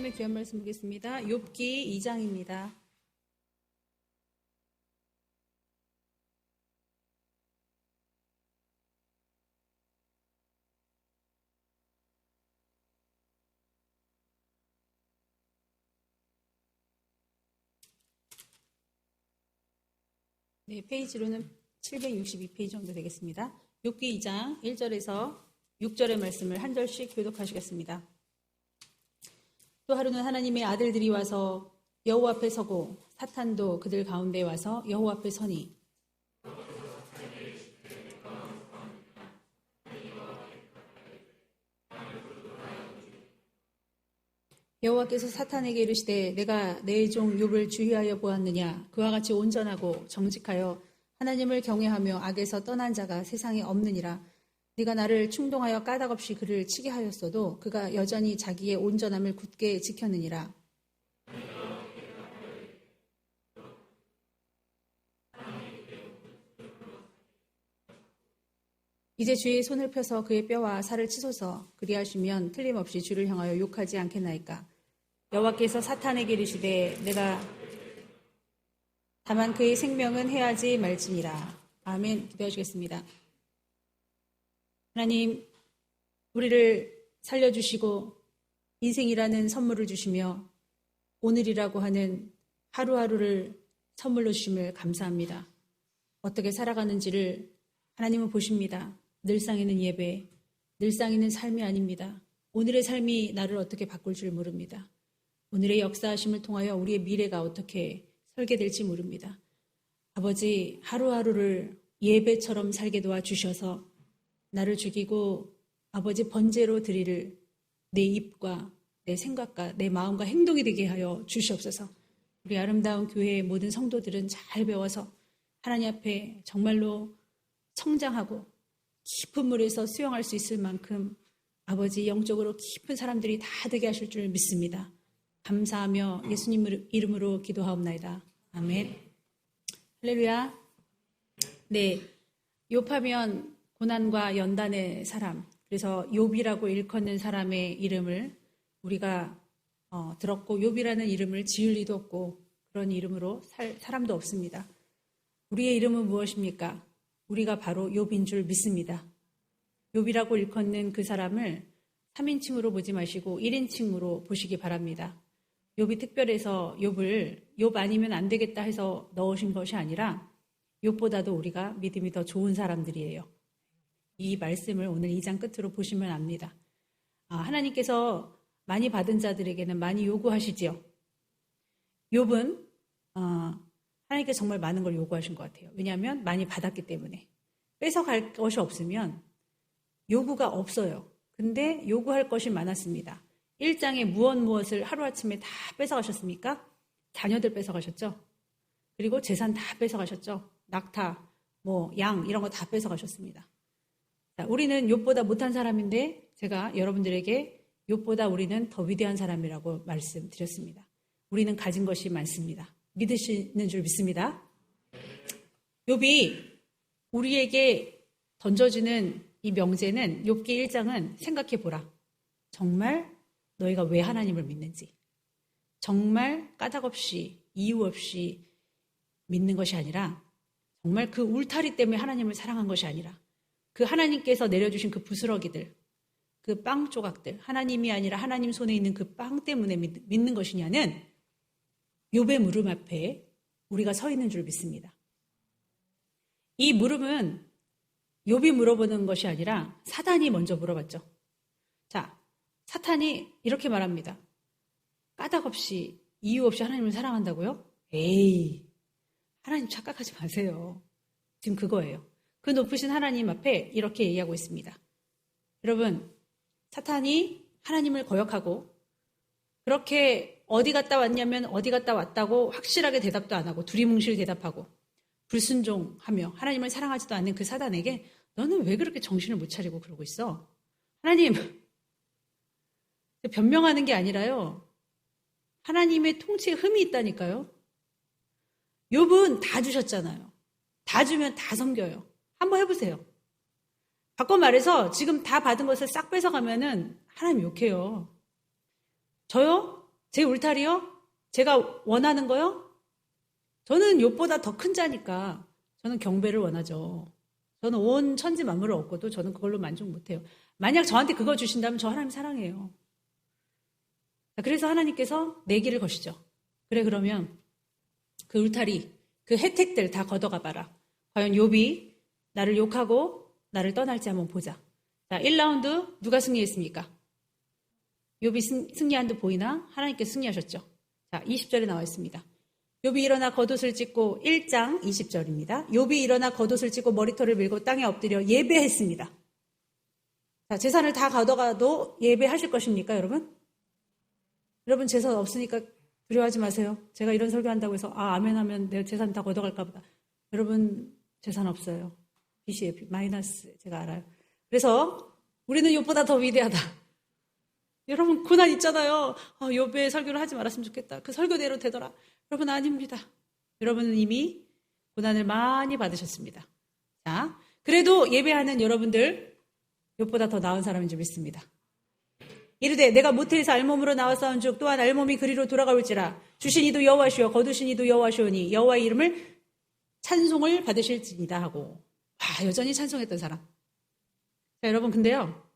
하나님의 귀한 말씀 보겠습니다. 욥기 2장입니다. 네, 페이지로는 762페이지 정도 되겠습니다. 욥기 2장 1절에서 6절의 말씀을 한 절씩 교독하시겠습니다. 또 하루는 하나님의 아들들이 와서 여호와 앞에 서고 사탄도 그들 가운데 와서 여호와 앞에 서니 여호와께서 사탄에게 이르시되 내가 내 종 욥을 주의하여 보았느냐. 그와 같이 온전하고 정직하여 하나님을 경외하며 악에서 떠난 자가 세상에 없느니라. 네가 나를 충동하여 까닭없이 그를 치게 하였어도 그가 여전히 자기의 온전함을 굳게 지켰느니라. 이제 주의 손을 펴서 그의 뼈와 살을 치소서. 그리하시면 틀림없이 주를 향하여 욕하지 않겠나이까. 여호와께서 사탄에게 이르시되 내가 다만 그의 생명은 해하지 말지니라. 아멘. 기도하시겠습니다. 하나님, 우리를 살려주시고 인생이라는 선물을 주시며 오늘이라고 하는 하루하루를 선물로 주심을 감사합니다. 어떻게 살아가는지를 하나님은 보십니다. 늘상 있는 예배, 늘상 있는 삶이 아닙니다. 오늘의 삶이 나를 어떻게 바꿀 줄 모릅니다. 오늘의 역사하심을 통하여 우리의 미래가 어떻게 설계될지 모릅니다. 아버지, 하루하루를 예배처럼 살게 도와주셔서 나를 죽이고 아버지 번제로 드릴 내 입과 내 생각과 내 마음과 행동이 되게 하여 주시옵소서. 우리 아름다운 교회의 모든 성도들은 잘 배워서 하나님 앞에 정말로 성장하고 깊은 물에서 수영할 수 있을 만큼 아버지 영적으로 깊은 사람들이 다 되게 하실 줄 믿습니다. 감사하며 예수님 이름으로 기도하옵나이다. 아멘. 할렐루야. 네, 욥하면 고난과 연단의 사람, 그래서 욥이라고 일컫는 사람의 이름을 우리가 들었고 욥이라는 이름을 지을 리도 없고 그런 이름으로 살 사람도 없습니다. 우리의 이름은 무엇입니까? 우리가 바로 욥인 줄 믿습니다. 욥이라고 일컫는 그 사람을 3인칭으로 보지 마시고 1인칭으로 보시기 바랍니다. 욥이 특별해서 욥 아니면 안 되겠다 해서 넣으신 것이 아니라 욥보다도 우리가 믿음이 더 좋은 사람들이에요. 이 말씀을 오늘 2장 끝으로 보시면 압니다. 하나님께서 많이 받은 자들에게는 많이 요구하시지요. 욥은 하나님께서 정말 많은 걸 요구하신 것 같아요. 왜냐하면 많이 받았기 때문에. 뺏어갈 것이 없으면 요구가 없어요. 근데 요구할 것이 많았습니다. 1장에 무엇을 하루아침에 다 뺏어가셨습니까? 자녀들 뺏어가셨죠. 그리고 재산 다 뺏어가셨죠. 낙타, 양 이런 거 다 뺏어가셨습니다. 자, 우리는 욥보다 못한 사람인데 제가 여러분들에게 욥보다 우리는 더 위대한 사람이라고 말씀드렸습니다. 우리는 가진 것이 많습니다. 믿으시는 줄 믿습니다. 욥이 우리에게 던져지는 이 명제는 욥기 1장은 생각해 보라. 정말 너희가 왜 하나님을 믿는지. 정말 까닭없이 이유 없이 믿는 것이 아니라 정말 그 울타리 때문에 하나님을 사랑한 것이 아니라 그 하나님께서 내려주신 그 부스러기들, 그 빵 조각들, 하나님이 아니라 하나님 손에 있는 그 빵 때문에 믿는 것이냐는 욥의 물음 앞에 우리가 서 있는 줄 믿습니다. 이 물음은 욥이 물어보는 것이 아니라 사단이 먼저 물어봤죠. 자, 사탄이 이렇게 말합니다. 까닭없이 이유 없이 하나님을 사랑한다고요? 에이, 하나님 착각하지 마세요. 지금 그거예요. 그 높으신 하나님 앞에 이렇게 얘기하고 있습니다. 여러분, 사탄이 하나님을 거역하고 그렇게 어디 갔다 왔냐면 어디 갔다 왔다고 확실하게 대답도 안 하고 두리뭉실 대답하고 불순종하며 하나님을 사랑하지도 않는 그 사단에게 너는 왜 그렇게 정신을 못 차리고 그러고 있어? 하나님, 변명하는 게 아니라요. 하나님의 통치에 흠이 있다니까요. 욥은 다 주셨잖아요. 다 주면 다 섬겨요. 한번 해보세요. 바꿔 말해서 지금 다 받은 것을 싹 뺏어가면은 하나님 욕해요. 저요? 제 울타리요? 제가 원하는 거요? 저는 욥보다 더 큰 자니까 저는 경배를 원하죠. 저는 온 천지 만물을 얻고도 저는 그걸로 만족 못해요. 만약 저한테 그거 주신다면 저 하나님 사랑해요. 그래서 하나님께서 내기를 거시죠. 그래, 그러면 그 울타리, 그 혜택들 다 걷어가 봐라. 과연 욥이 나를 욕하고 나를 떠날지 한번 보자. 자, 1라운드 누가 승리했습니까? 욥이 승리한 듯 보이나? 하나님께서 승리하셨죠. 자, 20절에 나와 있습니다. 욥이 일어나 겉옷을 찢고 1장 20절입니다. 욥이 일어나 겉옷을 찢고 머리털을 밀고 땅에 엎드려 예배했습니다. 자, 재산을 다 걷어가도 예배하실 것입니까, 여러분? 여러분 재산 없으니까 두려워하지 마세요. 제가 이런 설교한다고 해서 아멘 하면 내 재산 다 걷어갈까 보다. 여러분 재산 없어요. BCF 마이너스 제가 알아요. 그래서 우리는 욥보다 더 위대하다. 여러분 고난 있잖아요. 욥의 설교를 하지 말았으면 좋겠다. 그 설교대로 되더라. 여러분 아닙니다. 여러분은 이미 고난을 많이 받으셨습니다. 자, 그래도 예배하는 여러분들 욥보다 더 나은 사람인 줄 믿습니다. 이르되 내가 모태에서 알몸으로 나왔사온 즉 또한 알몸이 그리로 돌아가올지라 주신 이도 여호와시오 거두신 이도 여호와시오니 여호와의 이름을 찬송을 받으실지니다 하고 여전히 찬송했던 사람. 자, 여러분 근데요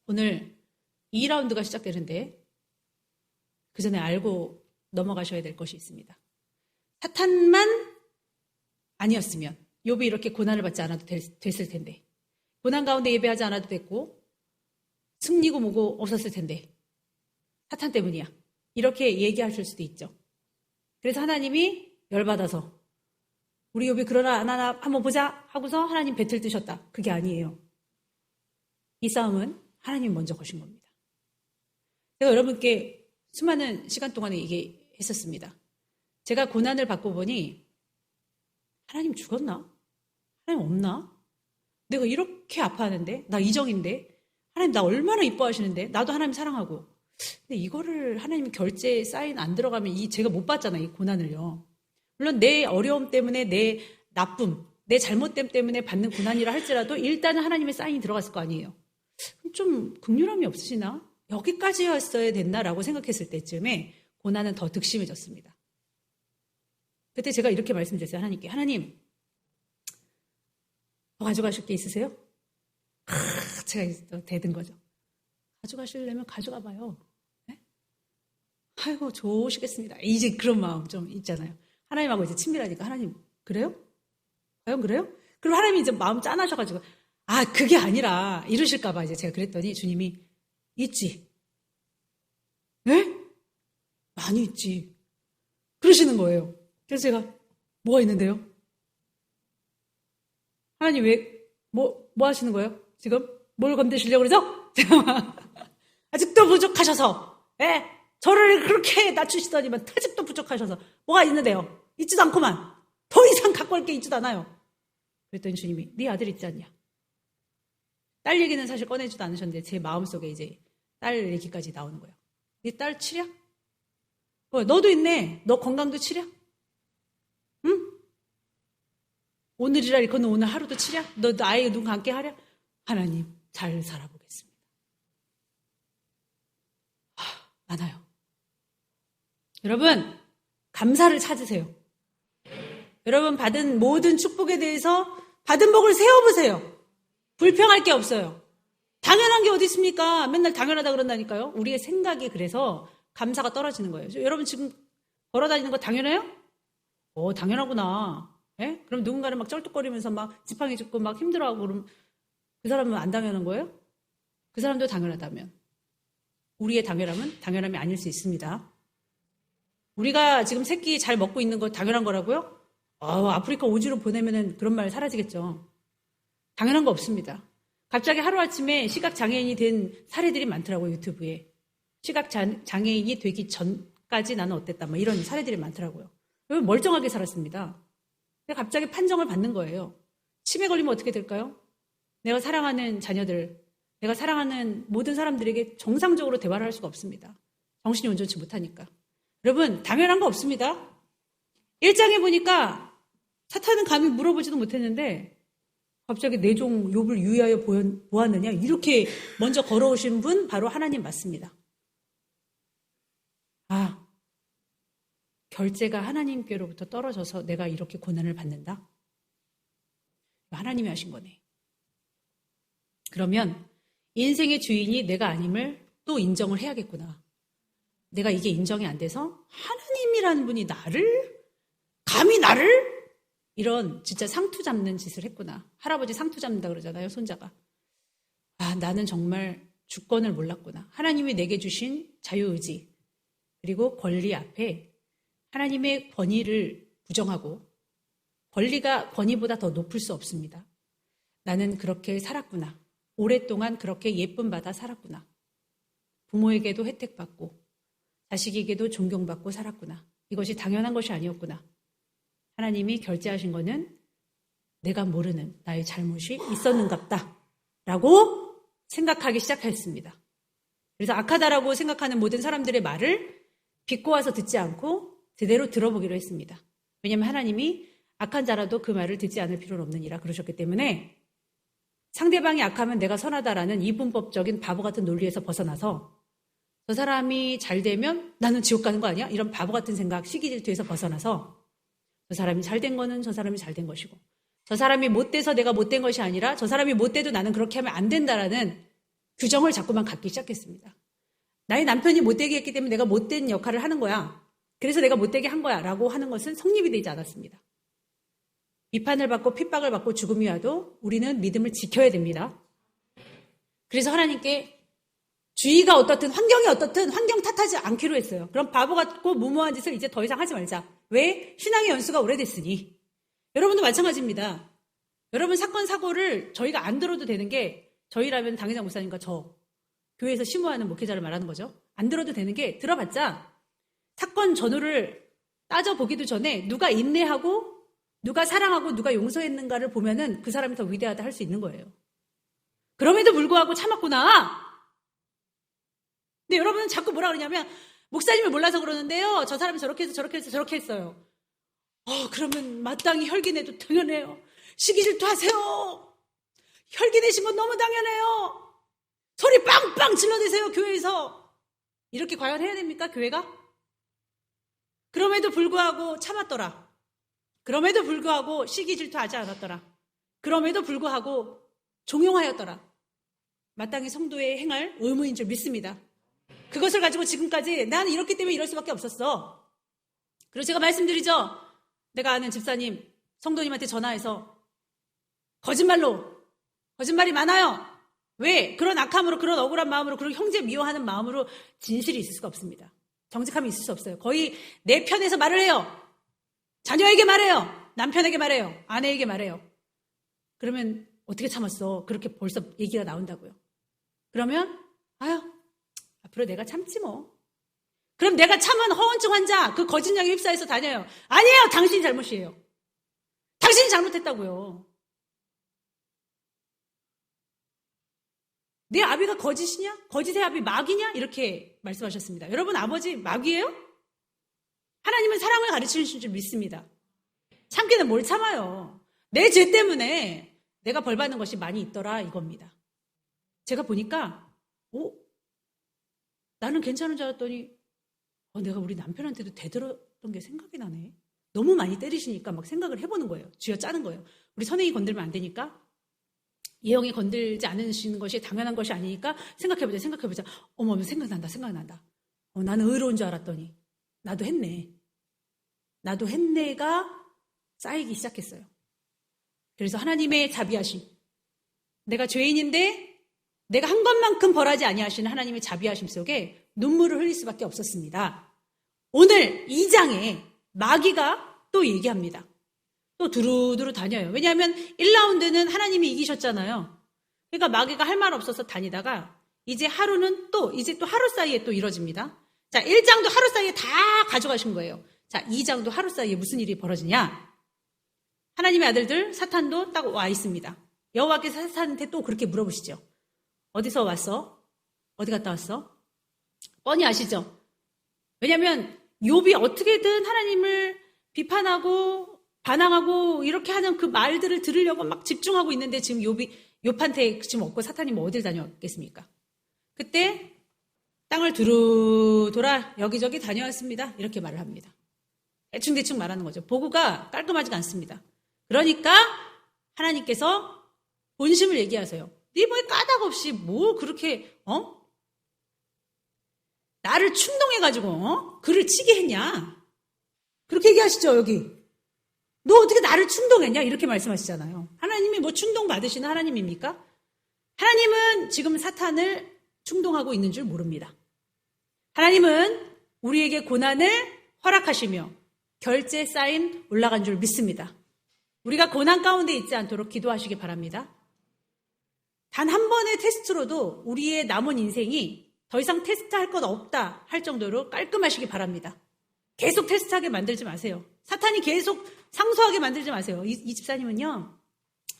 오늘 2라운드가 시작되는데 그 전에 알고 넘어가셔야 될 것이 있습니다. 사탄만 아니었으면 욥이 이렇게 고난을 받지 않아도 됐을 텐데 고난 가운데 예배하지 않아도 됐고 승리고 뭐고 없었을 텐데 사탄 때문이야. 이렇게 얘기하실 수도 있죠. 그래서 하나님이 열받아서 우리 욥이 그러나 안 하나 한번 보자 하고서 하나님 배틀 뜨셨다. 그게 아니에요. 이 싸움은 하나님이 먼저 거신 겁니다. 제가 여러분께 수많은 시간 동안에 얘기했었습니다. 제가 고난을 받고 보니 하나님 죽었나? 하나님 없나? 내가 이렇게 아파하는데 나 이정인데 하나님 나 얼마나 이뻐하시는데 나도 하나님 사랑하고 근데 이거를 하나님 결제 사인 안 들어가면 제가 못 받잖아요. 이 고난을요. 물론 내 어려움 때문에 내 나쁨 내 잘못됨 때문에 받는 고난이라 할지라도 일단은 하나님의 사인이 들어갔을 거 아니에요. 그럼 좀 긍휼함이 없으시나? 여기까지였어야 됐나라고 생각했을 때쯤에 고난은 더 득심해졌습니다. 그때 제가 이렇게 말씀드렸어요. 하나님께 하나님 더 가져가실 게 있으세요? 제가 대든 거죠. 가져가시려면 가져가 봐요. 네? 아이고 좋으시겠습니다. 이제 그런 마음 좀 있잖아요. 하나님하고 이제 친밀하니까 하나님 그래요? 과연 그래요? 그럼 하나님이 이제 마음 짠하셔가지고 그게 아니라 이러실까 봐 이제 제가 그랬더니 주님이 있지. 네? 많이 있지. 그러시는 거예요. 그래서 제가 뭐가 있는데요? 하나님 뭐 하시는 거예요? 지금 뭘 건드시려고 그러죠? 아직도 부족하셔서 저를 그렇게 낮추시더니만 아직도 부족하셔서 뭐가 있는데요? 있지도 않구만. 더 이상 갖고 올 게 있지도 않아요. 그랬더니 주님이 네 아들 있지 않냐? 딸 얘기는 사실 꺼내지도 않으셨는데 제 마음속에 이제 딸 얘기까지 나오는 거예요. 네 딸 치랴? 너도 있네. 너 건강도 치랴? 응? 오늘이라 이거는 오늘 하루도 치랴? 너 아이 누군가 함께 하랴? 하나님 잘 살아보겠습니다. 많아요. 여러분 감사를 찾으세요. 여러분 받은 모든 축복에 대해서 받은 복을 세워보세요. 불평할 게 없어요. 당연한 게 어디 있습니까? 맨날 당연하다 그런다니까요. 우리의 생각이 그래서 감사가 떨어지는 거예요. 여러분 지금 걸어다니는 거 당연해요? 당연하구나. 그럼 누군가는 막 쩔뚝거리면서 막 지팡이 짚고 막 힘들어하고 그럼 그 사람은 안 당연한 거예요? 그 사람도 당연하다면 우리의 당연함은 당연함이 아닐 수 있습니다. 우리가 지금 새끼 잘 먹고 있는 거 당연한 거라고요? 아프리카 오지로 보내면은 그런 말 사라지겠죠. 당연한 거 없습니다. 갑자기 하루아침에 시각장애인이 된 사례들이 많더라고요. 유튜브에. 시각장애인이 되기 전까지 나는 어땠다. 이런 사례들이 많더라고요. 멀쩡하게 살았습니다. 근데 갑자기 판정을 받는 거예요. 치매 걸리면 어떻게 될까요? 내가 사랑하는 자녀들, 내가 사랑하는 모든 사람들에게 정상적으로 대화를 할 수가 없습니다. 정신이 온전치 못하니까. 여러분 당연한 거 없습니다. 1장에 보니까 사탄은 감히 물어보지도 못했는데 갑자기 내 종 욥을 유의하여 보았느냐 이렇게 먼저 걸어오신 분 바로 하나님 맞습니다. 결제가 하나님께로부터 떨어져서 내가 이렇게 고난을 받는다? 하나님이 하신 거네. 그러면 인생의 주인이 내가 아님을 또 인정을 해야겠구나. 내가 이게 인정이 안 돼서 하나님이라는 분이 감히 나를 이런 진짜 상투 잡는 짓을 했구나. 할아버지 상투 잡는다 그러잖아요, 손자가. 나는 정말 주권을 몰랐구나. 하나님이 내게 주신 자유의지 그리고 권리 앞에 하나님의 권위를 부정하고 권리가 권위보다 더 높을 수 없습니다. 나는 그렇게 살았구나. 오랫동안 그렇게 예쁨 받아 살았구나. 부모에게도 혜택받고 자식에게도 존경받고 살았구나. 이것이 당연한 것이 아니었구나. 하나님이 결제하신 거는 내가 모르는 나의 잘못이 있었는갑다 라고 생각하기 시작했습니다. 그래서 악하다라고 생각하는 모든 사람들의 말을 비꼬아서 듣지 않고 제대로 들어보기로 했습니다. 왜냐하면 하나님이 악한 자라도 그 말을 듣지 않을 필요는 없느니라 그러셨기 때문에 상대방이 악하면 내가 선하다라는 이분법적인 바보 같은 논리에서 벗어나서 저 사람이 잘 되면 나는 지옥 가는 거 아니야? 이런 바보 같은 생각, 시기 질투에서 벗어나서 저 사람이 잘 된 거는 저 사람이 잘 된 것이고 저 사람이 못돼서 내가 못된 것이 아니라 저 사람이 못돼도 나는 그렇게 하면 안 된다라는 규정을 자꾸만 갖기 시작했습니다. 나의 남편이 못되게 했기 때문에 내가 못된 역할을 하는 거야. 그래서 내가 못되게 한 거야 라고 하는 것은 성립이 되지 않았습니다. 비판을 받고 핍박을 받고 죽음이 와도 우리는 믿음을 지켜야 됩니다. 그래서 하나님께 주의가 어떻든 환경이 어떻든 환경 탓하지 않기로 했어요. 그럼 바보 같고 무모한 짓을 이제 더 이상 하지 말자. 왜? 신앙의 연수가 오래됐으니. 여러분도 마찬가지입니다. 여러분 사건 사고를 저희가 안 들어도 되는 게 저희라면 당회장 목사님과 저 교회에서 심우하는 목회자를 말하는 거죠. 안 들어도 되는 게 들어봤자 사건 전후를 따져보기도 전에 누가 인내하고 누가 사랑하고 누가 용서했는가를 보면은 그 사람이 더 위대하다 할 수 있는 거예요. 그럼에도 불구하고 참았구나. 근데 여러분은 자꾸 뭐라 그러냐면 목사님을 몰라서 그러는데요. 저 사람이 저렇게 해서 저렇게 해서 저렇게 했어요. 그러면 마땅히 혈기내도 당연해요. 시기질투 하세요. 혈기내신 건 너무 당연해요. 소리 빵빵 질러대세요. 교회에서. 이렇게 과연 해야 됩니까? 교회가? 그럼에도 불구하고 참았더라. 그럼에도 불구하고 시기질투하지 않았더라. 그럼에도 불구하고 종용하였더라. 마땅히 성도의 행할 의무인 줄 믿습니다. 그것을 가지고 지금까지 나는 이렇기 때문에 이럴 수밖에 없었어. 그리고 제가 말씀드리죠. 내가 아는 집사님, 성도님한테 전화해서 거짓말이 많아요. 왜? 그런 악함으로, 그런 억울한 마음으로, 그리고 형제 미워하는 마음으로 진실이 있을 수가 없습니다. 정직함이 있을 수 없어요. 거의 내 편에서 말을 해요. 자녀에게 말해요. 남편에게 말해요. 아내에게 말해요. 그러면 어떻게 참았어? 그렇게 벌써 얘기가 나온다고요. 그러면 앞으로 내가 참지 뭐. 그럼 내가 참은 허언증 환자 그 거짓량에 휩싸여서 다녀요. 아니에요. 당신이 잘못이에요. 당신이 잘못했다고요. 내 아비가 거짓이냐? 거짓의 아비 마귀냐? 이렇게 말씀하셨습니다. 여러분 아버지 마귀예요? 하나님은 사랑을 가르치신 줄 믿습니다. 참기는 뭘 참아요. 내 죄 때문에 내가 벌 받는 것이 많이 있더라 이겁니다. 제가 보니까 나는 괜찮은 줄 알았더니 내가 우리 남편한테도 대들었던 게 생각이 나네. 너무 많이 때리시니까 막 생각을 해보는 거예요. 쥐어짜는 거예요. 우리 선행이 건들면 안 되니까 예영이 건들지 않으시는 것이 당연한 것이 아니니까 생각해보자. 어머 생각난다. 나는 의로운 줄 알았더니 나도 했네가 쌓이기 시작했어요. 그래서 하나님의 자비하심, 내가 죄인인데 내가 한 것만큼 벌하지 아니하시는 하나님의 자비하심 속에 눈물을 흘릴 수밖에 없었습니다. 오늘 2장에 마귀가 또 얘기합니다. 또 두루두루 다녀요. 왜냐하면 1라운드는 하나님이 이기셨잖아요. 그러니까 마귀가 할 말 없어서 다니다가 이제 이제 또 하루 사이에 또 이뤄집니다. 자, 1장도 하루 사이에 다 가져가신 거예요. 자, 2장도 하루 사이에 무슨 일이 벌어지냐? 하나님의 아들들 사탄도 딱 와 있습니다. 여호와께서 사탄한테 또 그렇게 물어보시죠. 어디서 왔어? 어디 갔다 왔어? 뻔히 아시죠? 왜냐하면 욥이 어떻게든 하나님을 비판하고 반항하고 이렇게 하는 그 말들을 들으려고 막 집중하고 있는데 지금 욥한테 지금 없고 사탄이 뭐 어딜 다녀왔겠습니까? 그때 땅을 두루 돌아 여기저기 다녀왔습니다. 이렇게 말을 합니다. 대충대충 말하는 거죠. 보고가 깔끔하지가 않습니다. 그러니까 하나님께서 본심을 얘기하세요. 네 뭐에 까닭 없이 뭐 그렇게 나를 충동해가지고 글을 치게 했냐? 그렇게 얘기하시죠, 여기. 너 어떻게 나를 충동했냐? 이렇게 말씀하시잖아요. 하나님이 뭐 충동 받으시는 하나님입니까? 하나님은 지금 사탄을 충동하고 있는 줄 모릅니다. 하나님은 우리에게 고난을 허락하시며 결제 사인 올라간 줄 믿습니다. 우리가 고난 가운데 있지 않도록 기도하시기 바랍니다. 단 한 번의 테스트로도 우리의 남은 인생이 더 이상 테스트할 것 없다 할 정도로 깔끔하시기 바랍니다. 계속 테스트하게 만들지 마세요. 사탄이 계속 상소하게 만들지 마세요. 이 집사님은요,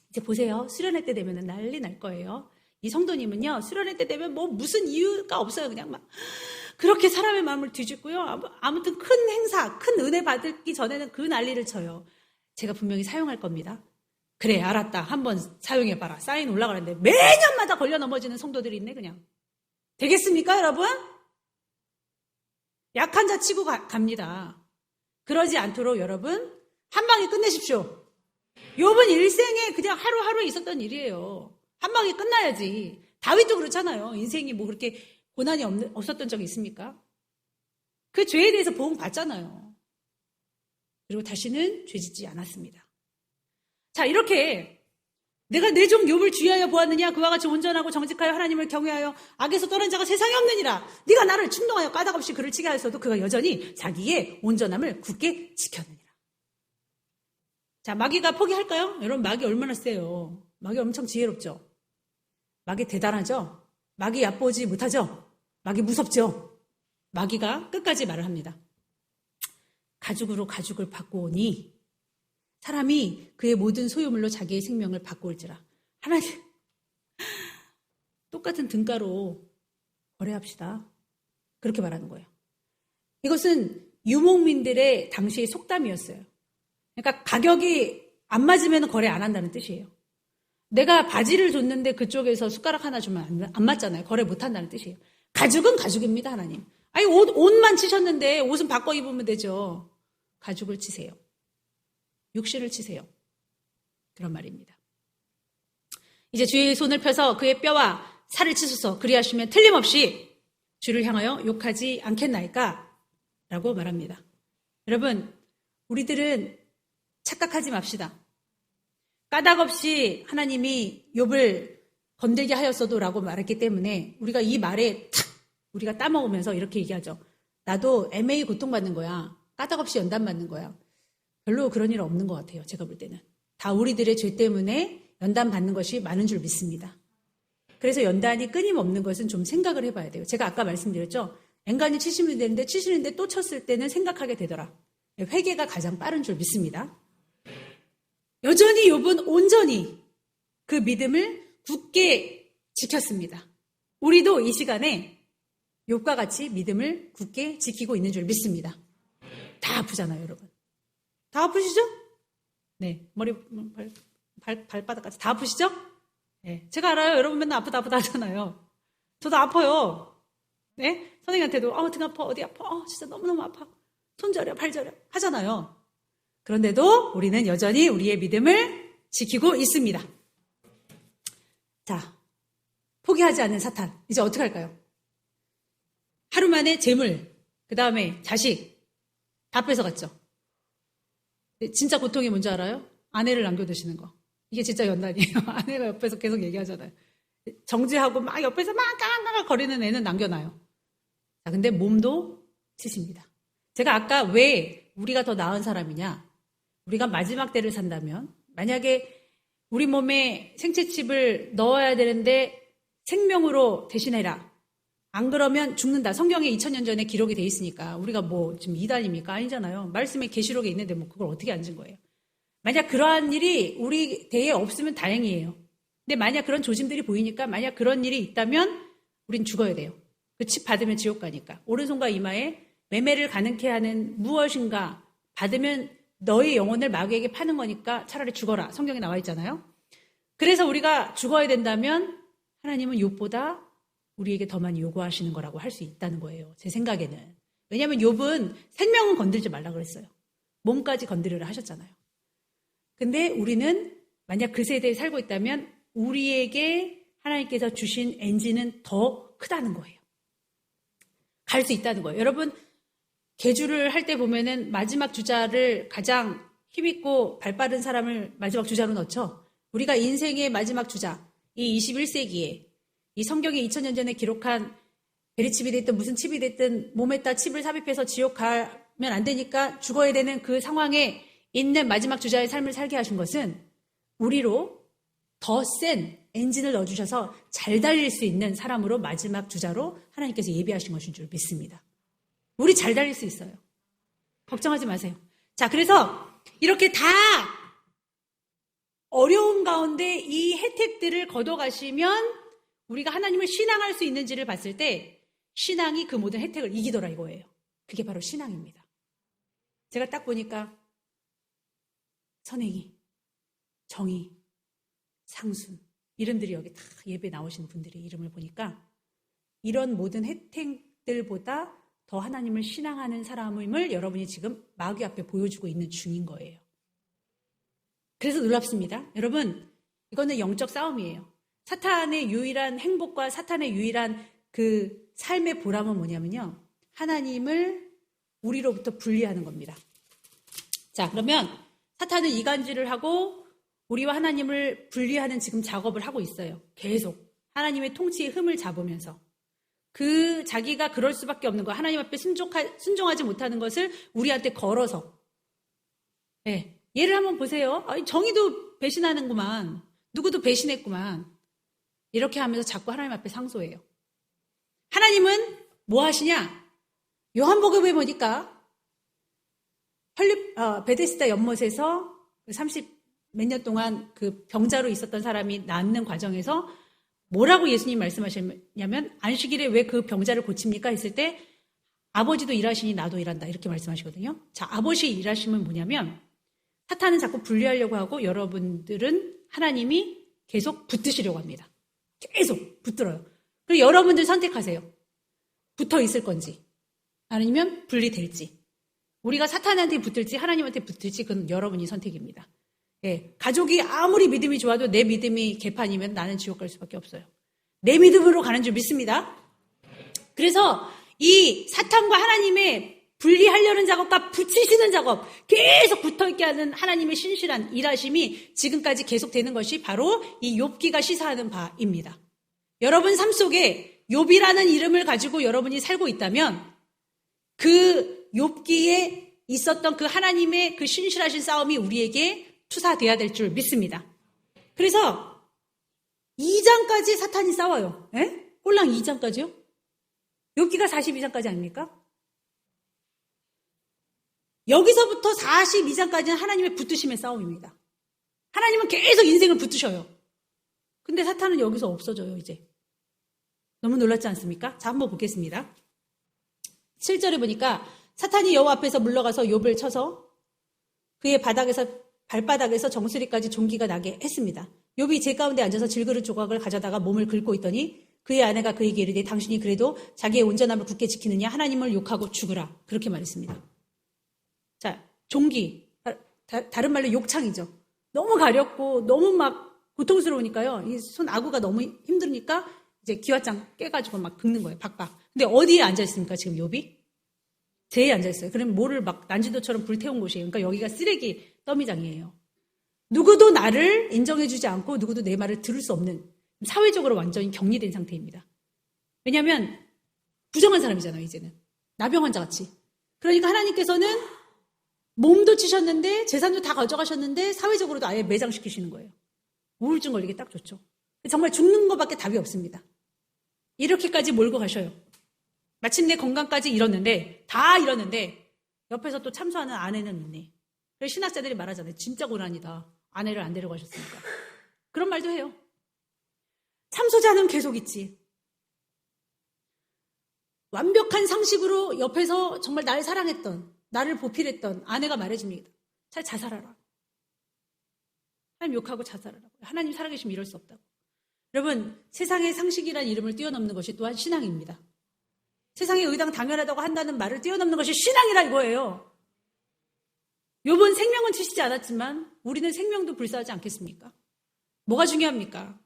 이제 보세요. 수련회 때 되면 난리 날 거예요. 이 성도님은요, 수련회 때 되면 뭐 무슨 이유가 없어요. 그냥 막 그렇게 사람의 마음을 뒤집고요. 아무튼 큰 행사, 큰 은혜 받기 전에는 그 난리를 쳐요. 제가 분명히 사용할 겁니다. 그래, 알았다. 한번 사용해봐라. 사인 올라가는데 매년마다 걸려 넘어지는 성도들이 있네, 그냥. 되겠습니까, 여러분? 약한 자 치고 갑니다. 그러지 않도록 여러분, 한 방에 끝내십시오. 욥은 일생에 그냥 하루하루에 있었던 일이에요. 한 방에 끝나야지. 다윗도 그렇잖아요. 인생이 뭐 그렇게 고난이 없었던 적이 있습니까? 그 죄에 대해서 보응 받잖아요. 그리고 다시는 죄짓지 않았습니다. 자, 이렇게 내가 내 종 욥을 주의하여 보았느냐? 그와 같이 온전하고 정직하여 하나님을 경외하여 악에서 떠난 자가 세상에 없느니라. 네가 나를 충동하여 까닭 없이 그를 치게 하였어도 그가 여전히 자기의 온전함을 굳게 지켰느니라. 자, 마귀가 포기할까요? 여러분, 마귀 얼마나 세요. 마귀 엄청 지혜롭죠. 마귀 대단하죠. 마귀 얕보지 못하죠. 마귀 무섭죠. 마귀가 끝까지 말을 합니다. 가죽으로 가죽을 바꾸오니 사람이 그의 모든 소유물로 자기의 생명을 바꿀지라. 하나님, 똑같은 등가로 거래합시다. 그렇게 말하는 거예요. 이것은 유목민들의 당시의 속담이었어요. 그러니까 가격이 안 맞으면 거래 안 한다는 뜻이에요. 내가 바지를 줬는데 그쪽에서 숟가락 하나 주면 안 맞잖아요. 거래 못 한다는 뜻이에요. 가죽은 가죽입니다, 하나님. 아니, 옷만 치셨는데 옷은 바꿔 입으면 되죠. 가죽을 치세요. 육신을 치세요. 그런 말입니다. 이제 주의 손을 펴서 그의 뼈와 살을 치소서. 그리하시면 틀림없이 주를 향하여 욕하지 않겠나이까? 라고 말합니다. 여러분, 우리들은 착각하지 맙시다. 까닭 없이 하나님이 욥을 건들게 하였어도 라고 말했기 때문에 우리가 이 말에 탁 우리가 따먹으면서 이렇게 얘기하죠. 나도 애매히 고통받는 거야. 까닭 없이 연단받는 거야. 별로 그런 일 없는 것 같아요. 제가 볼 때는. 다 우리들의 죄 때문에 연단받는 것이 많은 줄 믿습니다. 그래서 연단이 끊임없는 것은 좀 생각을 해봐야 돼요. 제가 아까 말씀드렸죠. 앵간히 치시면 되는데 치시는데 또 쳤을 때는 생각하게 되더라. 회개가 가장 빠른 줄 믿습니다. 여전히 욥은 온전히 그 믿음을 굳게 지켰습니다. 우리도 이 시간에 욥과 같이 믿음을 굳게 지키고 있는 줄 믿습니다. 다 아프잖아요, 여러분. 다 아프시죠? 네, 머리, 발바닥까지 다 아프시죠? 네, 제가 알아요. 여러분 맨날 아프다 하잖아요. 저도 아파요. 네, 선생님한테도 등 아파, 어디 아파, 진짜 너무너무 아파. 손 저려, 발 저려 하잖아요. 그런데도 우리는 여전히 우리의 믿음을 지키고 있습니다. 자, 포기하지 않는 사탄. 이제 어떻게 할까요? 하루 만에 재물, 그 다음에 자식 다 뺏어갔죠. 진짜 고통이 뭔지 알아요? 아내를 남겨두시는 거. 이게 진짜 연단이에요. 아내가 옆에서 계속 얘기하잖아요. 정지하고 막 옆에서 막 까랑까랑 거리는 애는 남겨놔요. 자, 근데 몸도 치십니다. 제가 아까 왜 우리가 더 나은 사람이냐? 우리가 마지막 때를 산다면 만약에 우리 몸에 생체칩을 넣어야 되는데 생명으로 대신해라. 안 그러면 죽는다. 성경에 2000년 전에 기록이 돼 있으니까 우리가 뭐 지금 이단입니까? 아니잖아요. 말씀에 계시록에 있는데 뭐 그걸 어떻게 앉은 거예요. 만약 그러한 일이 우리 대에 없으면 다행이에요. 근데 만약 그런 조짐들이 보이니까 만약 그런 일이 있다면 우린 죽어야 돼요. 그 칩 받으면 지옥 가니까. 오른손과 이마에 매매를 가능케 하는 무엇인가 받으면 너의 영혼을 마귀에게 파는 거니까 차라리 죽어라. 성경에 나와 있잖아요. 그래서 우리가 죽어야 된다면 하나님은 욥보다 우리에게 더 많이 요구하시는 거라고 할 수 있다는 거예요. 제 생각에는. 왜냐하면 욥은 생명은 건들지 말라 그랬어요. 몸까지 건드리라 하셨잖아요. 근데 우리는 만약 그 세대에 살고 있다면 우리에게 하나님께서 주신 엔진은 더 크다는 거예요. 갈 수 있다는 거예요. 여러분, 계주를 할 때 보면은 마지막 주자를 가장 힘있고 발빠른 사람을 마지막 주자로 넣죠. 우리가 인생의 마지막 주자, 이 21세기에 이 성경이 2000년 전에 기록한 베리칩이 됐든 무슨 칩이 됐든 몸에다 칩을 삽입해서 지옥 가면 안 되니까 죽어야 되는 그 상황에 있는 마지막 주자의 삶을 살게 하신 것은 우리로 더 센 엔진을 넣어주셔서 잘 달릴 수 있는 사람으로 마지막 주자로 하나님께서 예비하신 것인 줄 믿습니다. 우리 잘 달릴 수 있어요. 걱정하지 마세요. 자, 그래서 이렇게 다 어려운 가운데 이 혜택들을 거둬가시면 우리가 하나님을 신앙할 수 있는지를 봤을 때 신앙이 그 모든 혜택을 이기더라 이거예요. 그게 바로 신앙입니다. 제가 딱 보니까 선행이, 정의, 상순 이름들이 여기 다 예배 나오시는 분들의 이름을 보니까 이런 모든 혜택들보다 더 하나님을 신앙하는 사람임을 여러분이 지금 마귀 앞에 보여주고 있는 중인 거예요. 그래서 놀랍습니다. 여러분, 이거는 영적 싸움이에요. 사탄의 유일한 행복과 사탄의 유일한 그 삶의 보람은 뭐냐면요. 하나님을 우리로부터 분리하는 겁니다. 자, 그러면 사탄은 이간질을 하고 우리와 하나님을 분리하는 지금 작업을 하고 있어요. 계속 하나님의 통치의 흠을 잡으면서 그 자기가 그럴 수밖에 없는 거 하나님 앞에 순종하지 못하는 것을 우리한테 걸어서 네. 예를 한번 보세요. 아니, 정의도 배신하는구만. 누구도 배신했구만. 이렇게 하면서 자꾸 하나님 앞에 상소해요. 하나님은 뭐 하시냐? 요한복음에 보니까 베데스다 연못에서 30 몇 년 동안 그 병자로 있었던 사람이 낫는 과정에서 뭐라고 예수님 말씀하시냐면 안식일에 왜 그 병자를 고칩니까? 했을 때 아버지도 일하시니 나도 일한다 이렇게 말씀하시거든요. 자, 아버지 일하심은 뭐냐면 사탄은 자꾸 분리하려고 하고 여러분들은 하나님이 계속 붙드시려고 합니다. 계속 붙들어요. 그리고 여러분들 선택하세요. 붙어 있을 건지 아니면 분리될지. 우리가 사탄한테 붙을지 하나님한테 붙을지 그건 여러분이 선택입니다. 예, 가족이 아무리 믿음이 좋아도 내 믿음이 개판이면 나는 지옥 갈 수밖에 없어요. 내 믿음으로 가는 줄 믿습니다. 그래서 이 사탄과 하나님의 분리하려는 작업과 붙이시는 작업, 계속 붙어있게 하는 하나님의 신실한 일하심이 지금까지 계속되는 것이 바로 이 욥기가 시사하는 바입니다. 여러분 삶 속에 욥이라는 이름을 가지고 여러분이 살고 있다면 그 욥기에 있었던 그 하나님의 그 신실하신 싸움이 우리에게 투사돼야 될 줄 믿습니다. 그래서 2장까지 사탄이 싸워요. 에? 홀랑 2장까지요? 욥기가 42장까지 아닙니까? 여기서부터 42장까지는 하나님의 붙드심의 싸움입니다. 하나님은 계속 인생을 붙드셔요. 근데 사탄은 여기서 없어져요, 이제. 너무 놀랍지 않습니까? 자, 한번 보겠습니다. 7절에 보니까 사탄이 여호와 앞에서 물러가서 욥을 쳐서 그의 발바닥에서 정수리까지 종기가 나게 했습니다. 욥이 제 가운데 앉아서 질그릇 조각을 가져다가 몸을 긁고 있더니 그의 아내가 그에게 이르되 당신이 그래도 자기의 온전함을 굳게 지키느냐 하나님을 욕하고 죽으라. 그렇게 말했습니다. 자, 종기, 다른 말로 욕창이죠. 너무 가렵고 너무 막 고통스러우니까요. 이 손 아구가 너무 힘드니까 이제 기와장 깨가지고 막 긁는 거예요. 박박. 근데 어디에 앉아있습니까 지금 욥이? 제에 앉아있어요. 그럼 뭐를 막 난지도처럼 불태운 곳이에요. 그러니까 여기가 쓰레기 더미장이에요. 누구도 나를 인정해주지 않고 누구도 내 말을 들을 수 없는 사회적으로 완전히 격리된 상태입니다. 왜냐하면 부정한 사람이잖아요. 이제는. 나병 환자같이. 그러니까 하나님께서는 몸도 치셨는데 재산도 다 가져가셨는데 사회적으로도 아예 매장시키시는 거예요. 우울증 걸리기 딱 좋죠. 정말 죽는 것밖에 답이 없습니다. 이렇게까지 몰고 가셔요. 마침내 건강까지 잃었는데 다 잃었는데 옆에서 또 참수하는 아내는 있네. 그래서 신학자들이 말하잖아요. 진짜 고난이다. 아내를 안 데려가셨으니까. 그런 말도 해요. 참소자는 계속 있지. 완벽한 상식으로 옆에서 정말 나를 사랑했던, 나를 보필했던 아내가 말해줍니다. 잘 자살하라. 하나님 욕하고 자살하라고. 하나님 살아계시면 이럴 수 없다고. 여러분, 세상의 상식이라는 이름을 뛰어넘는 것이 또한 신앙입니다. 세상의 의당 당연하다고 한다는 말을 뛰어넘는 것이 신앙이라 이거예요. 욥은 생명은 치시지 않았지만 우리는 생명도 불사하지 않겠습니까? 뭐가 중요합니까?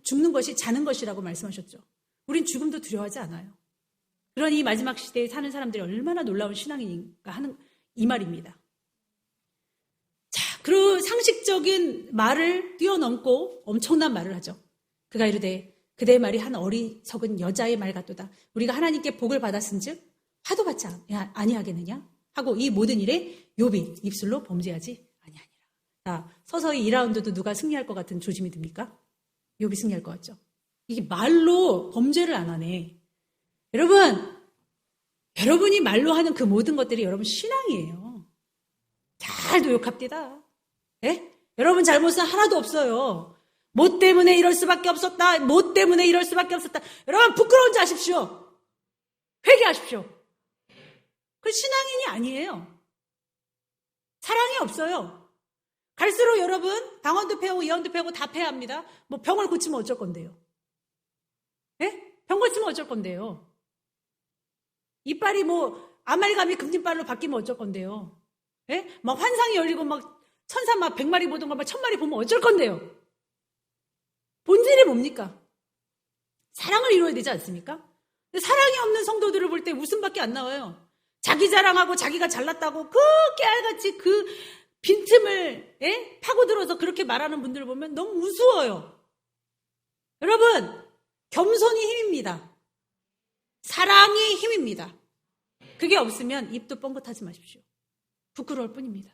죽는 것이 자는 것이라고 말씀하셨죠. 우린 죽음도 두려워하지 않아요. 그런 이 마지막 시대에 사는 사람들이 얼마나 놀라운 신앙인가 하는 이 말입니다. 자, 그 상식적인 말을 뛰어넘고 엄청난 말을 하죠. 그가 이르되 그대의 말이 한 어리석은 여자의 말 같도다. 우리가 하나님께 복을 받았은즉 화도 받지 아니하겠느냐 하고 이 모든 일에 욥이 입술로 범죄하지 아니하니라. 자, 서서히 2라운드도 누가 승리할 것 같은 조짐이 듭니까? 욥이 승리할 것 같죠. 이게 말로 범죄를 안 하네. 여러분이 말로 하는 그 모든 것들이 여러분 신앙이에요. 잘 도욕합디다. 예? 여러분 잘못은 하나도 없어요. 뭐 때문에 이럴 수밖에 없었다. 뭐 때문에 이럴 수밖에 없었다. 여러분 부끄러운지 아십시오. 회개하십시오. 그 신앙인이 아니에요. 사랑이 없어요. 갈수록 여러분 방언도 패고 예언도 패고 다 패야 합니다. 뭐 병을 고치면 어쩔 건데요. 예? 병 고치면 어쩔 건데요. 이빨이 뭐 아말감이 금진빨로 바뀌면 어쩔 건데요. 예? 막 환상이 열리고 막 천사 막 100마리 보던 거 막 1000마리 보면 어쩔 건데요. 본질이 뭡니까? 사랑을 이루어야 되지 않습니까? 근데 사랑이 없는 성도들을 볼 때 웃음밖에 안 나와요. 자기 자랑하고 자기가 잘났다고 그 깨알같이 그 빈틈을 파고들어서 그렇게 말하는 분들을 보면 너무 우스워요. 여러분, 겸손이 힘입니다. 사랑이 힘입니다. 그게 없으면 입도 뻥긋하지 마십시오. 부끄러울 뿐입니다.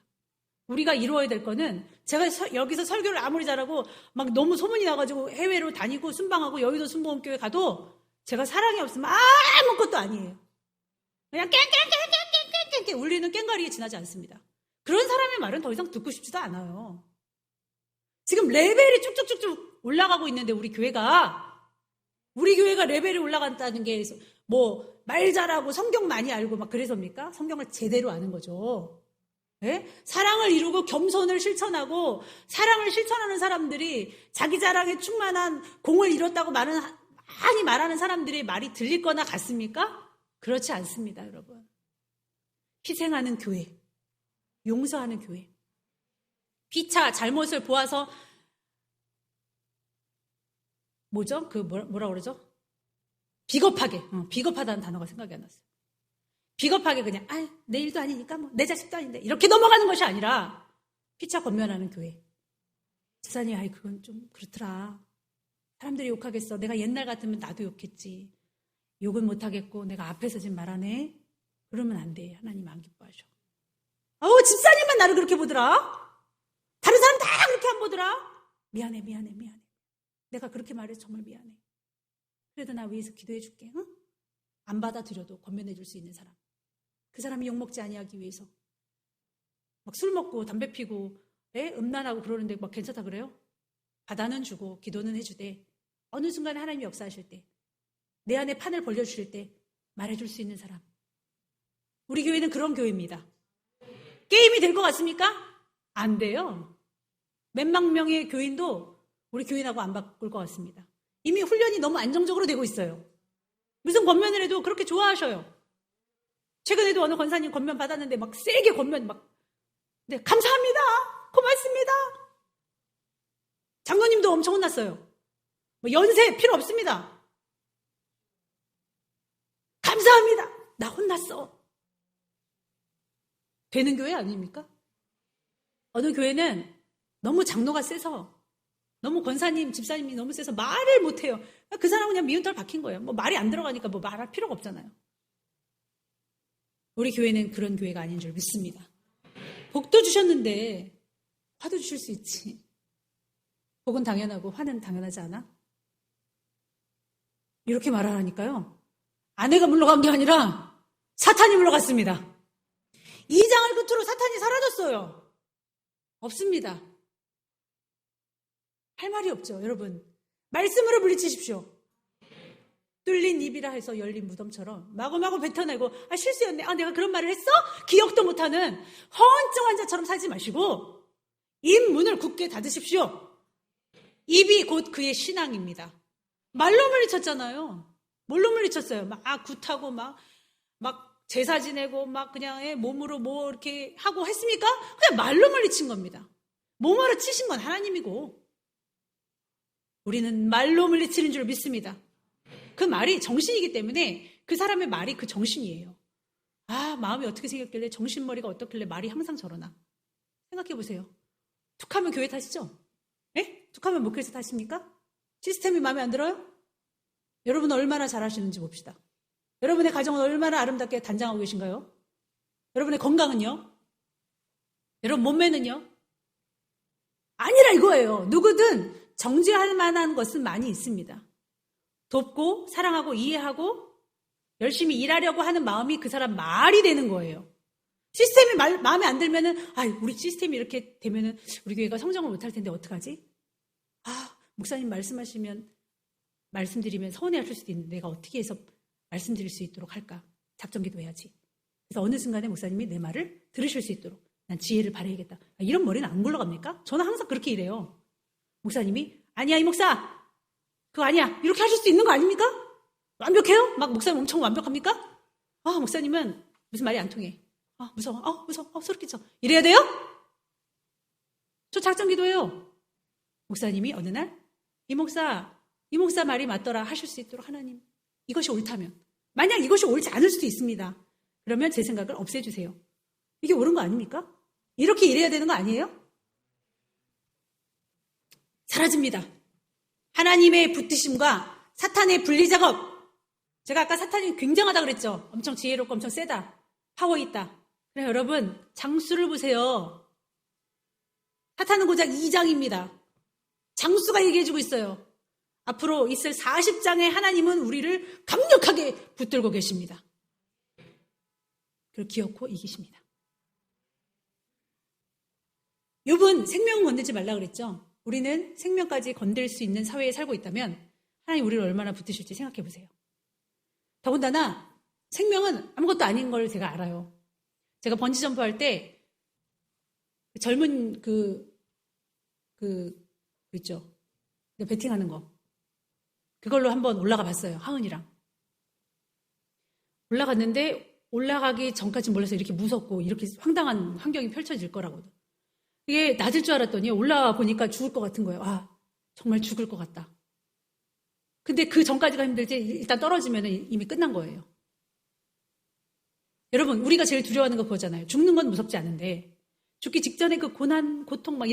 우리가 이루어야 될 거는 제가 여기서 설교를 아무리 잘하고 막 너무 소문이 나가지고 해외로 다니고 순방하고 여의도 순복음교회 가도 제가 사랑이 없으면 아무것도 아니에요. 그냥 깽깽깽깽깽깽깽 울리는 깽가리에 지나지 않습니다. 그런 사람의 말은 더 이상 듣고 싶지도 않아요. 지금 레벨이 쭉쭉쭉쭉 올라가고 있는데 우리 교회가 레벨이 올라간다는 게 뭐 말 잘하고 성경 많이 알고 막 그래서입니까? 성경을 제대로 아는 거죠. 네? 사랑을 이루고 겸손을 실천하고 사랑을 실천하는 사람들이 자기 자랑에 충만한 공을 이뤘다고 많이 말하는 사람들의 말이 들릴 거나 같습니까? 그렇지 않습니다, 여러분. 희생하는 교회, 용서하는 교회, 피차 잘못을 보아서 뭐죠? 뭐라 그러죠? 비겁하다는 단어가 생각이 안 났어요. 비겁하게 그냥 내 일도 아니니까 뭐 내 자식도 아닌데 이렇게 넘어가는 것이 아니라 피차 권면하는 교회. 집사님, 그건 좀 그렇더라. 사람들이 욕하겠어. 내가 옛날 같으면 나도 욕했지. 욕은 못하겠고 내가 앞에서 지금 말하네. 그러면 안 돼. 하나님 안 기뻐하셔. 집사님만 나를 그렇게 보더라. 다른 사람 다 그렇게 안 보더라. 미안해. 내가 그렇게 말해서 정말 미안해. 그래도 나 위해서 기도해 줄게. 응? 안 받아들여도 권면해 줄 수 있는 사람. 그 사람이 욕먹지 아니하기 위해서 막 술 먹고 담배 피고 음란하고 그러는데 막 괜찮다 그래요? 받아는 주고 기도는 해주되 어느 순간에 하나님이 역사하실 때 내 안에 판을 벌려주실 때 말해줄 수 있는 사람. 우리 교회는 그런 교회입니다. 게임이 될 것 같습니까? 안 돼요. 몇만 명의 교인도 우리 교인하고 안 바꿀 것 같습니다. 이미 훈련이 너무 안정적으로 되고 있어요. 무슨 권면을 해도 그렇게 좋아하셔요. 최근에도 어느 권사님 권면 받았는데 막 세게 권면 네, 감사합니다. 고맙습니다. 장로님도 엄청 혼났어요. 연세 필요 없습니다. 감사합니다. 나 혼났어. 되는 교회 아닙니까? 어느 교회는 너무 장로가 세서 너무 권사님, 집사님이 너무 세서 말을 못해요. 그 사람은 그냥 미운 털 박힌 거예요. 뭐 말이 안 들어가니까 뭐 말할 필요가 없잖아요. 우리 교회는 그런 교회가 아닌 줄 믿습니다. 복도 주셨는데 화도 주실 수 있지. 복은 당연하고 화는 당연하지 않아? 이렇게 말하라니까요. 아내가 물러간 게 아니라 사탄이 물러갔습니다. 이 장을 끝으로 사탄이 사라졌어요. 없습니다. 할 말이 없죠, 여러분. 말씀으로 물리치십시오. 뚫린 입이라 해서 열린 무덤처럼 마구마구 뱉어내고 실수였네. 내가 그런 말을 했어? 기억도 못하는 허언증 환자처럼 살지 마시고 입 문을 굳게 닫으십시오. 입이 곧 그의 신앙입니다. 말로 물리쳤잖아요. 뭘로 물리쳤어요? 막 굿하고 막 제사 지내고 막 그냥 몸으로 뭐 이렇게 하고 했습니까? 그냥 말로 물리친 겁니다. 몸으로 치신 건 하나님이고 우리는 말로 물리치는 줄 믿습니다. 그 말이 정신이기 때문에 그 사람의 말이 그 정신이에요. 아, 마음이 어떻게 생겼길래 정신머리가 어떻길래 말이 항상 저러나. 생각해 보세요. 툭하면 교회 탓이죠? 예? 툭하면 목회에서 탓입니까? 시스템이 마음에 안 들어요? 여러분 얼마나 잘하시는지 봅시다. 여러분의 가정은 얼마나 아름답게 단장하고 계신가요? 여러분의 건강은요? 여러분 몸매는요? 아니라 이거예요. 누구든 정죄할 만한 것은 많이 있습니다. 돕고 사랑하고 이해하고 열심히 일하려고 하는 마음이 그 사람 말이 되는 거예요. 시스템이 마음에 안 들면은 우리 시스템이 이렇게 되면은 우리 교회가 성장을 못할 텐데 어떡하지? 목사님 말씀드리면 서운해하실 수도 있는데 내가 어떻게 해서 말씀드릴 수 있도록 할까? 작전기도 해야지. 그래서 어느 순간에 목사님이 내 말을 들으실 수 있도록 난 지혜를 발휘해야겠다. 이런 머리는 안 굴러갑니까? 저는 항상 그렇게 일해요. 목사님이 아니야 이 목사 그거 아니야 이렇게 하실 수 있는 거 아닙니까? 완벽해요? 막 목사님 엄청 완벽합니까? 목사님은 무슨 말이 안 통해. 무서워. 소름 끼쳐. 이래야 돼요? 저 작전기도해요. 목사님이 어느 날 이 목사 말이 맞더라 하실 수 있도록 하나님 이것이 옳다면 만약 이것이 옳지 않을 수도 있습니다. 그러면 제 생각을 없애주세요. 이게 옳은 거 아닙니까? 이렇게 일해야 되는 거 아니에요? 사라집니다. 하나님의 붙드심과 사탄의 분리작업. 제가 아까 사탄이 굉장하다 그랬죠. 엄청 지혜롭고 엄청 세다. 파워 있다. 그래 여러분 장수를 보세요. 사탄은 고작 2장입니다. 장수가 얘기해주고 있어요. 앞으로 있을 40장의 하나님은 우리를 강력하게 붙들고 계십니다. 그걸 기어코 이기십니다. 욥은 생명을 건들지 말라 그랬죠. 우리는 생명까지 건들 수 있는 사회에 살고 있다면 하나님 우리를 얼마나 붙드실지 생각해 보세요. 더군다나 생명은 아무것도 아닌 걸 제가 알아요. 제가 번지점프 할 때 젊은 있죠. 배팅하는 거. 그걸로 한번 올라가 봤어요. 하은이랑. 올라갔는데 올라가기 전까지 몰라서 이렇게 무섭고 이렇게 황당한 환경이 펼쳐질 거라거든. 이게 낮을 줄 알았더니 올라와 보니까 죽을 것 같은 거예요. 정말 죽을 것 같다. 근데 그 전까지가 힘들지 일단 떨어지면 이미 끝난 거예요. 여러분 우리가 제일 두려워하는 거 그거잖아요. 죽는 건 무섭지 않은데 죽기 직전에 그 고난, 고통 막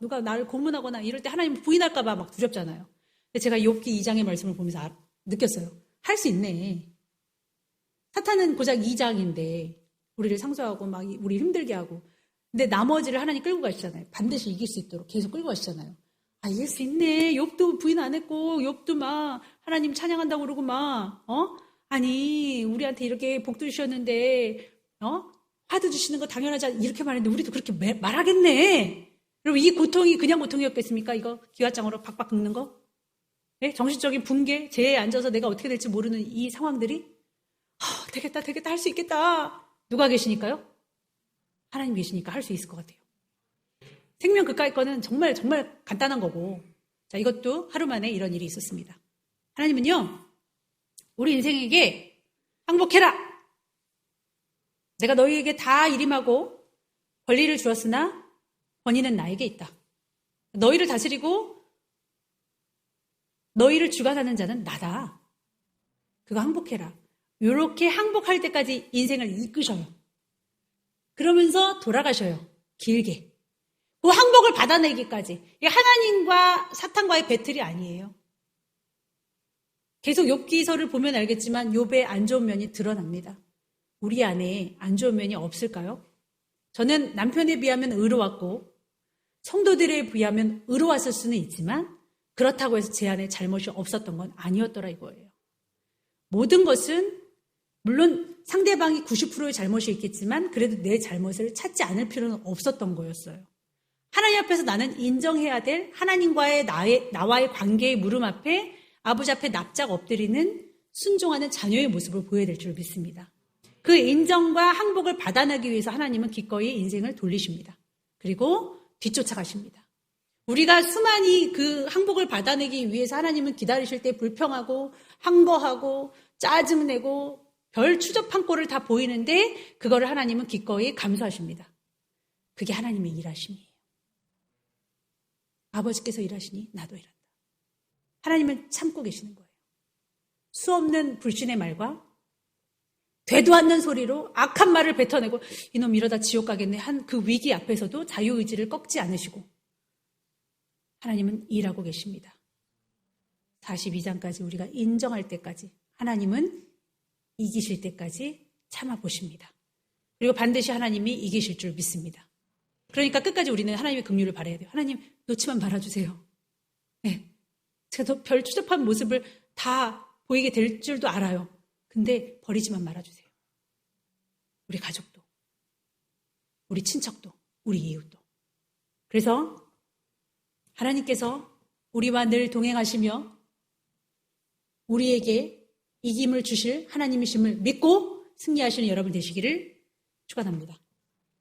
누가 나를 고문하거나 이럴 때 하나님 부인할까 봐 막 두렵잖아요. 근데 제가 욥기 2장의 말씀을 보면서 느꼈어요. 할 수 있네. 사탄은 고작 2장인데 우리를 상소하고 막 우리 힘들게 하고 근데 나머지를 하나님 끌고 가시잖아요. 반드시 이길 수 있도록 계속 끌고 가시잖아요. 이길 수 있네. 욥도 부인 안 했고 욥도 막 하나님 찬양한다고 그러고 막 아니 우리한테 이렇게 복도 주셨는데 화도 주시는 거 당연하지 않 이렇게 말했는데 우리도 그렇게 말하겠네. 그럼 이 고통이 그냥 고통이었겠습니까? 이거 기와장으로 박박 긁는 거? 네? 정신적인 붕괴, 재해에 앉아서 내가 어떻게 될지 모르는 이 상황들이 되겠다 할 수 있겠다. 누가 계시니까요? 하나님 계시니까 할 수 있을 것 같아요. 생명 그까이 거는 정말 간단한 거고 자 이것도 하루 만에 이런 일이 있었습니다. 하나님은요 우리 인생에게 항복해라. 내가 너희에게 다 일임하고 권리를 주었으나 권위는 나에게 있다. 너희를 다스리고 너희를 주관하는 자는 나다. 그거 항복해라. 이렇게 항복할 때까지 인생을 이끄셔요. 그러면서 돌아가셔요. 길게. 그 항복을 받아내기까지. 이게 하나님과 사탄과의 배틀이 아니에요. 계속 욥기서를 보면 알겠지만 욥의 안 좋은 면이 드러납니다. 우리 안에 안 좋은 면이 없을까요? 저는 남편에 비하면 의로웠고 성도들에 비하면 의로웠을 수는 있지만 그렇다고 해서 제 안에 잘못이 없었던 건 아니었더라 이거예요. 모든 것은 물론 상대방이 90%의 잘못이 있겠지만 그래도 내 잘못을 찾지 않을 필요는 없었던 거였어요. 하나님 앞에서 나는 인정해야 될 하나님과의 나와의 관계의 물음 앞에 아버지 앞에 납작 엎드리는 순종하는 자녀의 모습을 보여야 될 줄 믿습니다. 그 인정과 항복을 받아내기 위해서 하나님은 기꺼이 인생을 돌리십니다. 그리고 뒤쫓아가십니다. 우리가 수많이 그 항복을 받아내기 위해서 하나님은 기다리실 때 불평하고 항거하고 짜증내고 별 추적한 꼴을 다 보이는데 그거를 하나님은 기꺼이 감수하십니다. 그게 하나님의 일하심이에요. 아버지께서 일하시니 나도 일한다. 하나님은 참고 계시는 거예요. 수없는 불신의 말과 되도 않는 소리로 악한 말을 뱉어내고 이놈 이러다 지옥 가겠네 한 그 위기 앞에서도 자유의지를 꺾지 않으시고 하나님은 일하고 계십니다. 42장까지 우리가 인정할 때까지 하나님은 이기실 때까지 참아보십니다. 그리고 반드시 하나님이 이기실 줄 믿습니다. 그러니까 끝까지 우리는 하나님의 긍휼을 바라야 돼요. 하나님 놓치만 말아주세요. 네. 제가 더 별 추접한 모습을 다 보이게 될 줄도 알아요. 근데 버리지만 말아주세요. 우리 가족도, 우리 친척도, 우리 이웃도. 그래서 하나님께서 우리와 늘 동행하시며 우리에게 이김을 주실 하나님이심을 믿고 승리하시는 여러분 되시기를 축원합니다.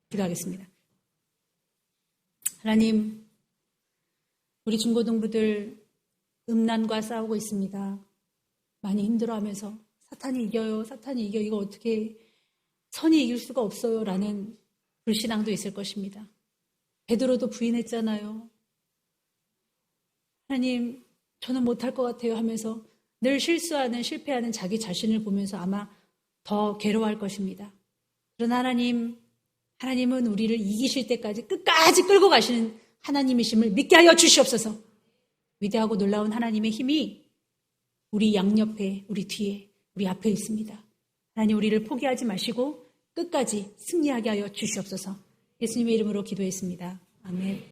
기도하겠습니다. 하나님, 우리 중고등부들 음란과 싸우고 있습니다. 많이 힘들어하면서 사탄이 이겨요. 사탄이 이겨. 이거 어떻게 선이 이길 수가 없어요. 라는 불신앙도 있을 것입니다. 베드로도 부인했잖아요. 하나님, 저는 못할 것 같아요 하면서 늘 실수하는, 실패하는 자기 자신을 보면서 아마 더 괴로워할 것입니다. 그러나 하나님은 우리를 이기실 때까지 끝까지 끌고 가시는 하나님이심을 믿게 하여 주시옵소서. 위대하고 놀라운 하나님의 힘이 우리 양옆에, 우리 뒤에, 우리 앞에 있습니다. 하나님 우리를 포기하지 마시고 끝까지 승리하게 하여 주시옵소서. 예수님의 이름으로 기도했습니다. 아멘.